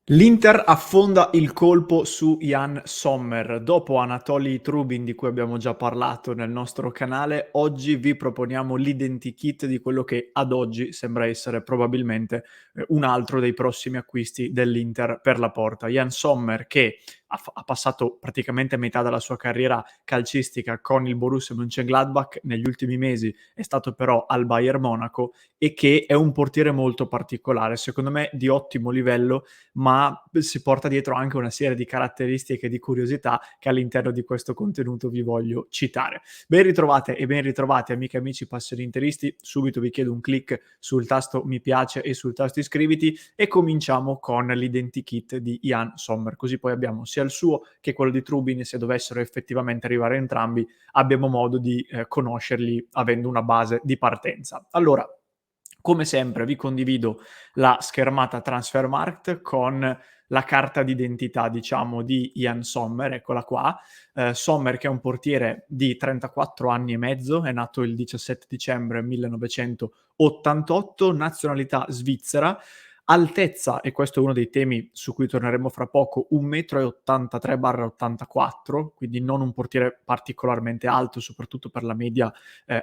L'Inter affonda il colpo su Jan Sommer. Dopo Anatoli Trubin, di cui abbiamo già parlato nel nostro canale, oggi vi proponiamo l'identikit di quello che ad oggi sembra essere probabilmente un altro dei prossimi acquisti dell'Inter per la porta. Jan Sommer, che ha passato praticamente metà della sua carriera calcistica con il Borussia Mönchengladbach, negli ultimi mesi è stato però al Bayern Monaco e che è un portiere molto particolare, secondo me di ottimo livello, ma si porta dietro anche una serie di caratteristiche e di curiosità che all'interno di questo contenuto vi voglio citare. Ben ritrovate e ben ritrovati amiche e amici passioniinteristi, subito vi chiedo un click sul tasto mi piace e sul tasto iscriviti e cominciamo con l'identikit di Jan Sommer, così poi abbiamo sia il suo che quello di Trubin, se dovessero effettivamente arrivare entrambi abbiamo modo di conoscerli avendo una base di partenza. Allora, come sempre vi condivido la schermata Transfermarkt con la carta d'identità, diciamo, di Jan Sommer, eccola qua. Sommer, che è un portiere di 34 anni e mezzo, è nato il 17 dicembre 1988, nazionalità svizzera, altezza, e questo è uno dei temi su cui torneremo fra poco, 1,83 m, quindi non un portiere particolarmente alto, soprattutto per la media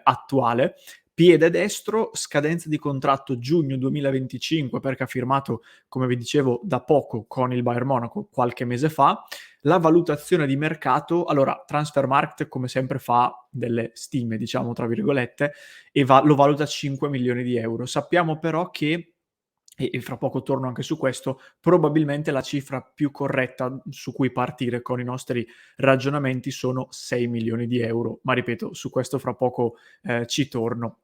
attuale. Piede destro, scadenza di contratto giugno 2025 perché ha firmato, come vi dicevo, da poco con il Bayern Monaco, qualche mese fa. La valutazione di mercato, allora Transfermarkt come sempre fa delle stime, diciamo tra virgolette, e lo valuta 5 milioni di euro. Sappiamo però che, e fra poco torno anche su questo, probabilmente la cifra più corretta su cui partire con i nostri ragionamenti sono 6 milioni di euro, ma ripeto, su questo fra poco ci torno.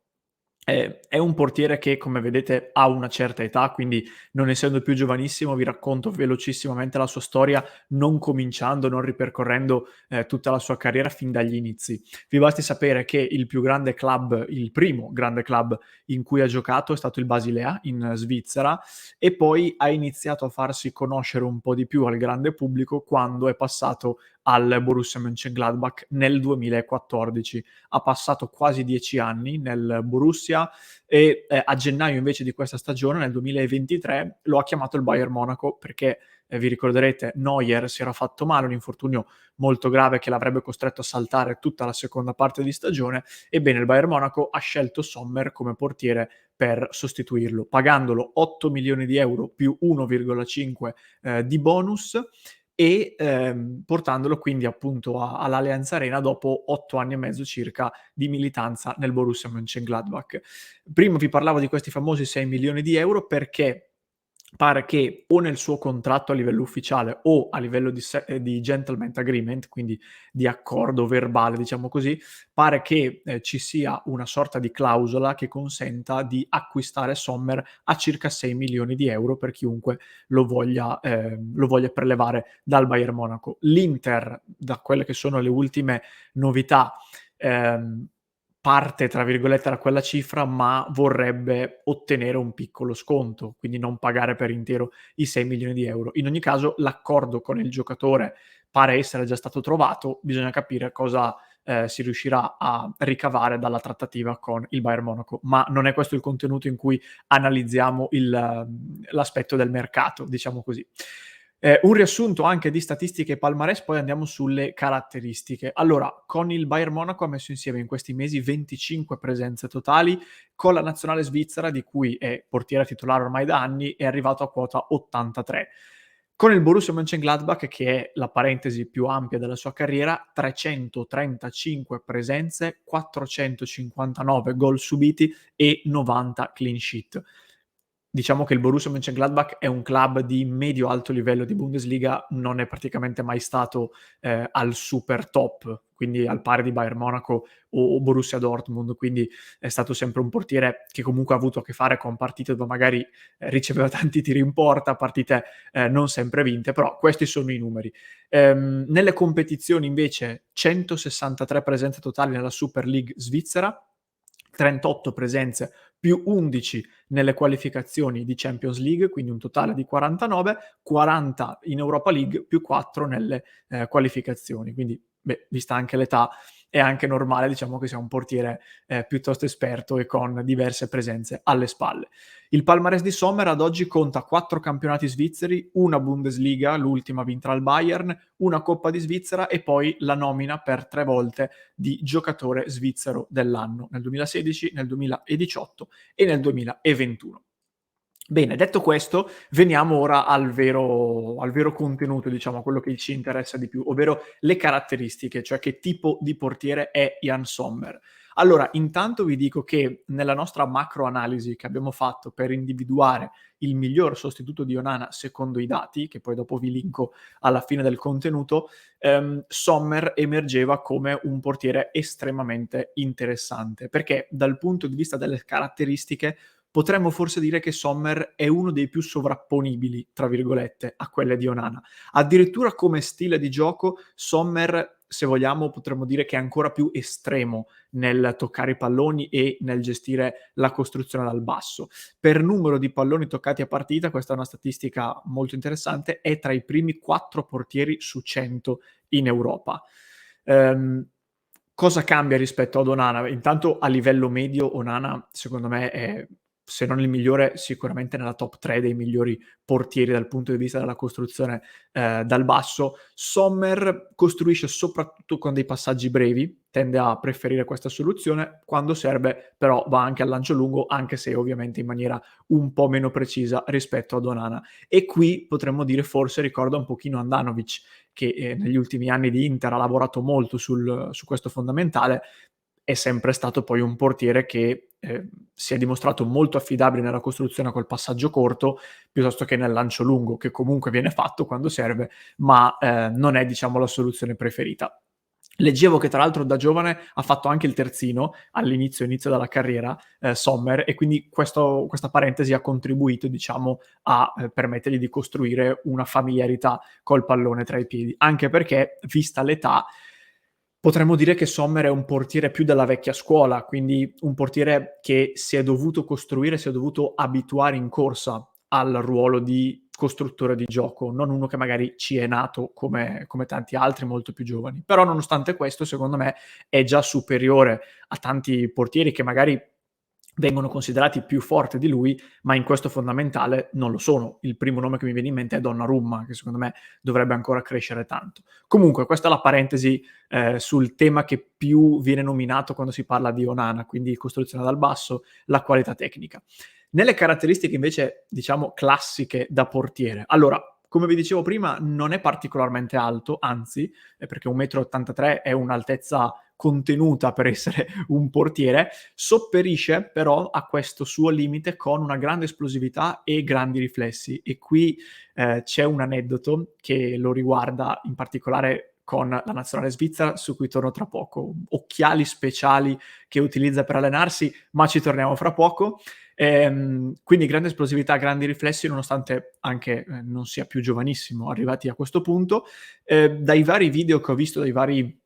È un portiere che, come vedete, ha una certa età, quindi non essendo più giovanissimo, vi racconto velocissimamente la sua storia, non cominciando, non ripercorrendo tutta la sua carriera fin dagli inizi. Vi basti sapere che il più grande club, il primo grande club in cui ha giocato è stato il Basilea in Svizzera e poi ha iniziato a farsi conoscere un po' di più al grande pubblico quando è passato al Borussia Mönchengladbach nel 2014. Ha passato quasi 10 anni nel Borussia e a gennaio invece di questa stagione, nel 2023, lo ha chiamato il Bayern Monaco perché vi ricorderete Neuer si era fatto male, un infortunio molto grave che l'avrebbe costretto a saltare tutta la seconda parte di stagione. Ebbene, il Bayern Monaco ha scelto Sommer come portiere per sostituirlo, pagandolo 8 milioni di euro più 1,5 di bonus e portandolo quindi appunto all'Allianz Arena dopo 8 anni e mezzo circa di militanza nel Borussia Mönchengladbach. Prima vi parlavo di questi famosi 6 milioni di euro perché pare che o nel suo contratto a livello ufficiale o a livello di gentleman agreement, quindi di accordo verbale, diciamo così, pare che ci sia una sorta di clausola che consenta di acquistare Sommer a circa 6 milioni di euro per chiunque lo voglia prelevare dal Bayern Monaco. L'Inter, da quelle che sono le ultime novità, ehm, parte tra virgolette da quella cifra, ma vorrebbe ottenere un piccolo sconto, quindi non pagare per intero i 6 milioni di euro. In ogni caso l'accordo con il giocatore pare essere già stato trovato, bisogna capire cosa si riuscirà a ricavare dalla trattativa con il Bayern Monaco, ma non è questo il contenuto in cui analizziamo l'aspetto del mercato, diciamo così. Un riassunto anche di statistiche e palmarès, poi andiamo sulle caratteristiche. Allora, con il Bayern Monaco ha messo insieme in questi mesi 25 presenze totali, con la nazionale svizzera, di cui è portiere titolare ormai da anni, è arrivato a quota 83. Con il Borussia Mönchengladbach, che è la parentesi più ampia della sua carriera, 335 presenze, 459 gol subiti e 90 clean sheet. Diciamo che il Borussia Mönchengladbach è un club di medio-alto livello di Bundesliga, non è praticamente mai stato al super top, quindi al pari di Bayern Monaco o Borussia Dortmund, quindi è stato sempre un portiere che comunque ha avuto a che fare con partite dove magari riceveva tanti tiri in porta, partite non sempre vinte, però questi sono i numeri. Nelle competizioni invece 163 presenze totali nella Super League svizzera, 38 presenze più 11 nelle qualificazioni di Champions League, quindi un totale di 49, 40 in Europa League più 4 nelle qualificazioni. Quindi, vista anche l'età, è anche normale, diciamo, che sia un portiere piuttosto esperto e con diverse presenze alle spalle. Il palmarès di Sommer ad oggi conta 4 campionati svizzeri, una Bundesliga, l'ultima vinta al Bayern, una Coppa di Svizzera e poi la nomina per 3 volte di giocatore svizzero dell'anno, nel 2016, nel 2018 e nel 2021. Bene, detto questo, veniamo ora al vero contenuto, diciamo, a quello che ci interessa di più, ovvero le caratteristiche, cioè che tipo di portiere è Jan Sommer. Allora, intanto vi dico che nella nostra macro analisi che abbiamo fatto per individuare il miglior sostituto di Onana secondo i dati, che poi dopo vi linko alla fine del contenuto, Sommer emergeva come un portiere estremamente interessante, perché dal punto di vista delle caratteristiche potremmo forse dire che Sommer è uno dei più "sovrapponibili", tra virgolette, a quelle di Onana. Addirittura come stile di gioco Sommer, se vogliamo, potremmo dire che è ancora più estremo nel toccare i palloni e nel gestire la costruzione dal basso. Per numero di palloni toccati a partita, questa è una statistica molto interessante, è tra i primi 4 portieri su 100 in Europa. Ehm, Cosa cambia rispetto ad Onana? Intanto a livello medio Onana secondo me è, se non il migliore, sicuramente nella top 3 dei migliori portieri dal punto di vista della costruzione dal basso. Sommer costruisce soprattutto con dei passaggi brevi, tende a preferire questa soluzione, quando serve però va anche al lancio lungo, anche se ovviamente in maniera un po' meno precisa rispetto ad Onana. E qui potremmo dire forse ricorda un pochino Handanovic, che negli ultimi anni di Inter ha lavorato molto su questo fondamentale, è sempre stato poi un portiere che si è dimostrato molto affidabile nella costruzione col passaggio corto, piuttosto che nel lancio lungo, che comunque viene fatto quando serve, ma non è, diciamo, la soluzione preferita. Leggevo che tra l'altro da giovane ha fatto anche il terzino inizio della carriera, Sommer, e quindi questa parentesi ha contribuito, diciamo, a permettergli di costruire una familiarità col pallone tra i piedi. Anche perché, vista l'età, potremmo dire che Sommer è un portiere più della vecchia scuola, quindi un portiere che si è dovuto costruire, si è dovuto abituare in corsa al ruolo di costruttore di gioco, non uno che magari ci è nato come tanti altri molto più giovani. Però nonostante questo, secondo me, è già superiore a tanti portieri che magari vengono considerati più forti di lui, ma in questo fondamentale non lo sono. Il primo nome che mi viene in mente è Donnarumma, che secondo me dovrebbe ancora crescere tanto. Comunque, questa è la parentesi sul tema che più viene nominato quando si parla di Onana, quindi costruzione dal basso, la qualità tecnica. Nelle caratteristiche invece, diciamo, classiche da portiere. Allora, come vi dicevo prima, non è particolarmente alto, anzi, perché 1,83 m è un'altezza contenuta per essere un portiere, sopperisce però a questo suo limite con una grande esplosività e grandi riflessi. E qui c'è un aneddoto che lo riguarda in particolare con la nazionale svizzera, su cui torno tra poco. Occhiali speciali che utilizza per allenarsi, ma ci torniamo fra poco. Quindi grande esplosività, grandi riflessi, nonostante anche non sia più giovanissimo, arrivati a questo punto. Dai vari video che ho visto, dai vari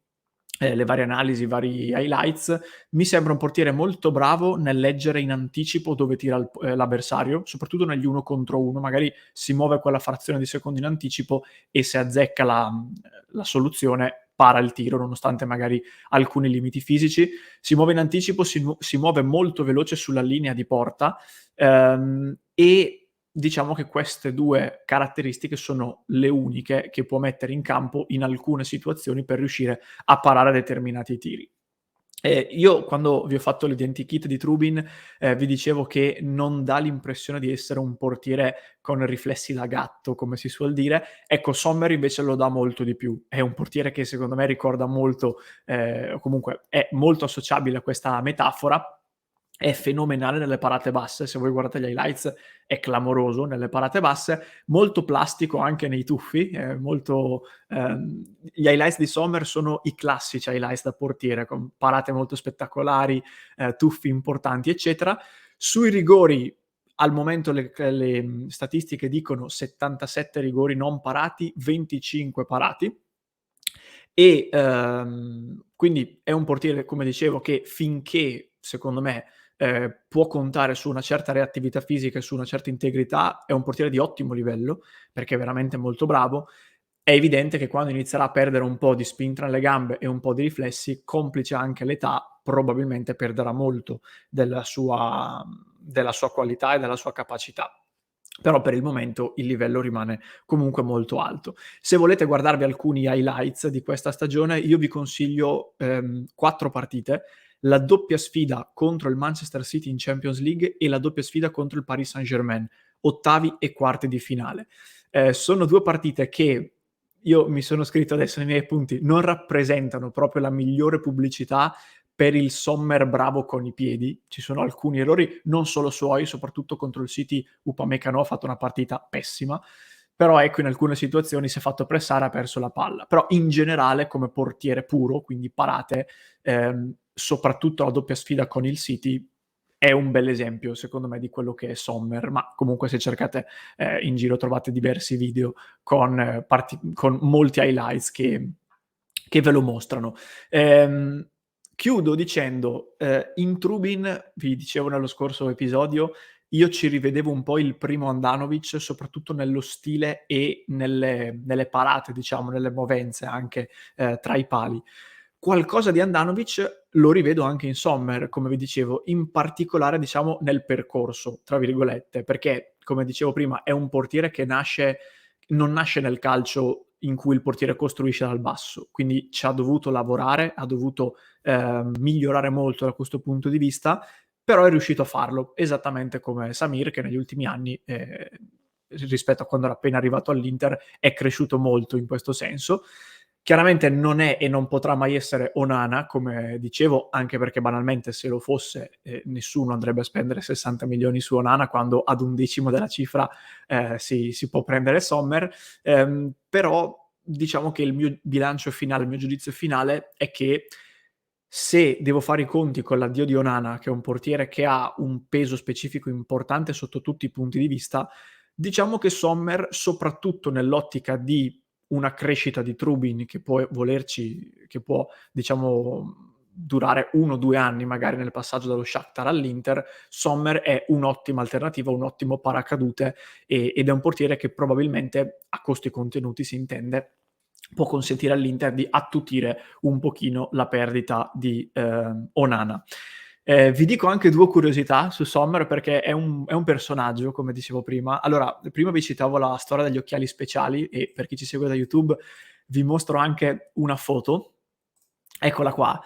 le varie analisi, i vari highlights, mi sembra un portiere molto bravo nel leggere in anticipo dove tira l'avversario, soprattutto negli 1 contro 1, magari si muove quella frazione di secondo in anticipo e se azzecca la soluzione para il tiro, nonostante magari alcuni limiti fisici. Si muove in anticipo, si muove molto veloce sulla linea di porta, e diciamo che queste 2 caratteristiche sono le uniche che può mettere in campo in alcune situazioni per riuscire a parare determinati tiri. Io quando vi ho fatto l'identikit di Trubin, vi dicevo che non dà l'impressione di essere un portiere con riflessi da gatto, come si suol dire. Ecco, Sommer invece lo dà molto di più. È un portiere che secondo me ricorda molto, o comunque è molto associabile a questa metafora. È fenomenale nelle parate basse, se voi guardate gli highlights è clamoroso nelle parate basse, molto plastico anche nei tuffi, molto gli highlights di Sommer sono i classici highlights da portiere, con parate molto spettacolari, tuffi importanti, eccetera. Sui rigori al momento le statistiche dicono 77 rigori non parati, 25 parati e, quindi è un portiere, come dicevo, che finché secondo me può contare su una certa reattività fisica e su una certa integrità, è un portiere di ottimo livello, perché è veramente molto bravo. è evidente che quando inizierà a perdere un po' di spinta nelle gambe e un po' di riflessi, complice anche l'età, probabilmente perderà molto della sua qualità e della sua capacità. Però per il momento il livello rimane comunque molto alto. Se volete guardarvi alcuni highlights di questa stagione, io vi consiglio 4 partite: la doppia sfida contro il Manchester City in Champions League e la doppia sfida contro il Paris Saint-Germain, ottavi e quarti di finale. Sono 2 partite che io mi sono scritto adesso nei miei appunti, non rappresentano proprio la migliore pubblicità per il Sommer bravo con i piedi. Ci sono alcuni errori, non solo suoi, soprattutto contro il City Upamecano ha fatto una partita pessima, però ecco in alcune situazioni si è fatto pressare, ha perso la palla. Però in generale come portiere puro, quindi parate, soprattutto la doppia sfida con il City, è un bell'esempio secondo me di quello che è Sommer, ma comunque se cercate in giro trovate diversi video con molti highlights che ve lo mostrano. Chiudo dicendo, in Trubin, vi dicevo nello scorso episodio, io ci rivedevo un po' il primo Handanovic, soprattutto nello stile e nelle parate, diciamo, nelle movenze anche tra i pali. Qualcosa di Handanovic lo rivedo anche in Sommer, come vi dicevo, in particolare diciamo nel "percorso", tra virgolette, perché come dicevo prima è un portiere che non nasce nel calcio in cui il portiere costruisce dal basso, quindi ci ha dovuto lavorare, ha dovuto migliorare molto da questo punto di vista, però è riuscito a farlo, esattamente come Samir che negli ultimi anni, rispetto a quando era appena arrivato all'Inter, è cresciuto molto in questo senso. Chiaramente non è e non potrà mai essere Onana, come dicevo, anche perché banalmente se lo fosse nessuno andrebbe a spendere 60 milioni su Onana quando ad un decimo della cifra si può prendere Sommer, però diciamo che il mio bilancio finale, il mio giudizio finale è che se devo fare i conti con l'addio di Onana, che è un portiere che ha un peso specifico importante sotto tutti i punti di vista, diciamo che Sommer, soprattutto nell'ottica di una crescita di Trubin che può diciamo durare 1 o 2 anni magari nel passaggio dallo Shakhtar all'Inter, Sommer è un'ottima alternativa, un ottimo paracadute ed è un portiere che probabilmente, a costi contenuti si intende, può consentire all'Inter di attutire un pochino la perdita di Onana. Vi dico anche 2 curiosità su Sommer perché è un personaggio, come dicevo prima. Allora, prima vi citavo la storia degli occhiali speciali e per chi ci segue da YouTube vi mostro anche una foto. Eccola qua.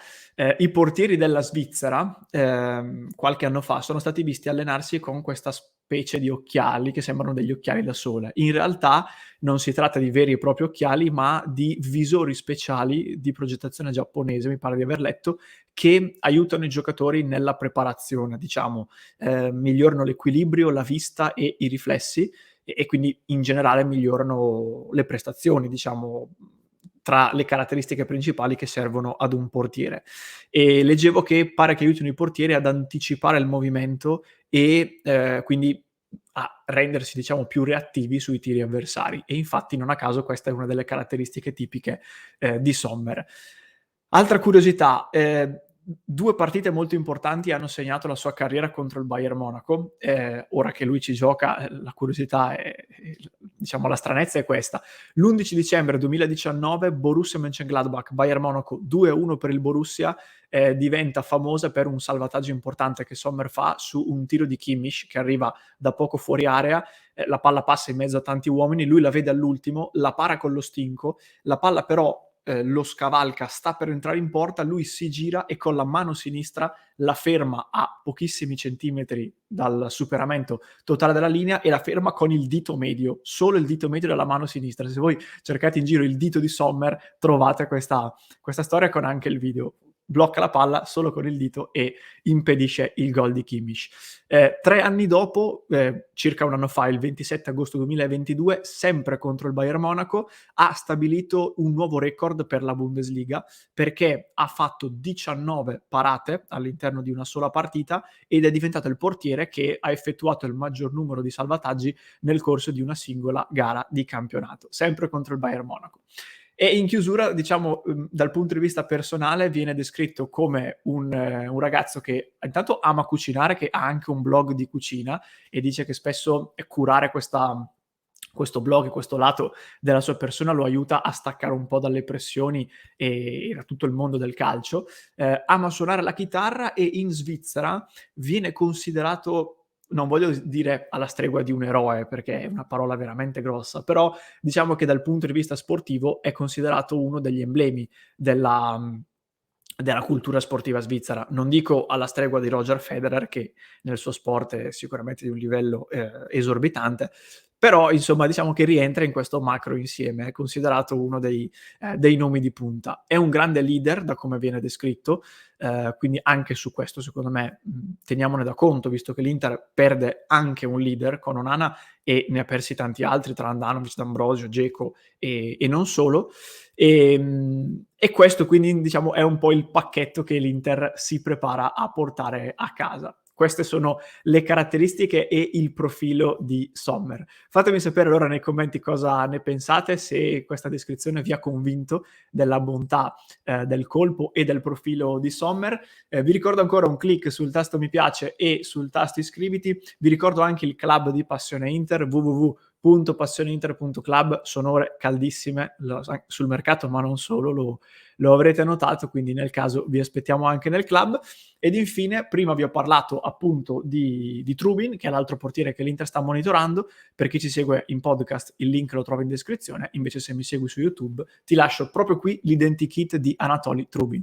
I portieri della Svizzera, qualche anno fa, sono stati visti allenarsi con questa specie di occhiali che sembrano degli occhiali da sole. In realtà non si tratta di veri e propri occhiali, ma di visori speciali di progettazione giapponese, mi pare di aver letto, che aiutano i giocatori nella preparazione, diciamo, migliorano l'equilibrio, la vista e i riflessi e quindi in generale migliorano le prestazioni, diciamo, tra le caratteristiche principali che servono ad un portiere. E leggevo che pare che aiutino i portieri ad anticipare il movimento e quindi a rendersi, diciamo, più reattivi sui tiri avversari. E infatti, non a caso, questa è una delle caratteristiche tipiche di Sommer. Altra curiosità, 2 partite molto importanti hanno segnato la sua carriera contro il Bayern Monaco. Ora che lui ci gioca, la curiosità diciamo la stranezza è questa. L'11 dicembre 2019 Borussia Mönchengladbach, Bayern Monaco 2-1 per il Borussia, diventa famosa per un salvataggio importante che Sommer fa su un tiro di Kimmich che arriva da poco fuori area, la palla passa in mezzo a tanti uomini, lui la vede all'ultimo, la para con lo stinco, la palla però lo scavalca, sta per entrare in porta, lui si gira e con la mano sinistra la ferma a pochissimi centimetri dal superamento totale della linea e la ferma con il dito medio, solo il dito medio della mano sinistra. Se voi cercate in giro il dito di Sommer trovate questa storia con anche il video. Blocca la palla solo con il dito e impedisce il gol di Kimmich. 3 anni dopo, circa un anno fa, il 27 agosto 2022, sempre contro il Bayern Monaco, ha stabilito un nuovo record per la Bundesliga perché ha fatto 19 parate all'interno di una sola partita ed è diventato il portiere che ha effettuato il maggior numero di salvataggi nel corso di una singola gara di campionato, sempre contro il Bayern Monaco. E in chiusura, diciamo, dal punto di vista personale viene descritto come un ragazzo che intanto ama cucinare, che ha anche un blog di cucina e dice che spesso curare questo blog, questo lato della sua persona lo aiuta a staccare un po' dalle pressioni e da tutto il mondo del calcio. Ama suonare la chitarra e in Svizzera viene considerato, non voglio dire alla stregua di un eroe, perché è una parola veramente grossa, però diciamo che dal punto di vista sportivo è considerato uno degli emblemi della cultura sportiva svizzera. Non dico alla stregua di Roger Federer, che nel suo sport è sicuramente di un livello esorbitante, però insomma diciamo che rientra in questo macro insieme, è considerato uno dei nomi di punta. È un grande leader da come viene descritto, quindi anche su questo secondo me teniamone da conto, visto che l'Inter perde anche un leader con Onana e ne ha persi tanti altri tra Handanovic, D'Ambrosio, Dzeko e non solo. E questo quindi diciamo è un po' il pacchetto che l'Inter si prepara a portare a casa. Queste sono le caratteristiche e il profilo di Sommer. Fatemi sapere allora nei commenti cosa ne pensate, se questa descrizione vi ha convinto della bontà del colpo e del profilo di Sommer. Vi ricordo ancora un click sul tasto mi piace e sul tasto iscriviti. Vi ricordo anche il club di Passione Inter, www.passioneinter.club. Sono ore caldissime sul mercato, ma non solo, lo avrete notato, quindi nel caso vi aspettiamo anche nel club. Ed infine, prima vi ho parlato appunto di Trubin, che è l'altro portiere che l'Inter sta monitorando. Per chi ci segue in podcast, il link lo trovo in descrizione, invece se mi segui su YouTube ti lascio proprio qui l'identikit di Anatoli Trubin.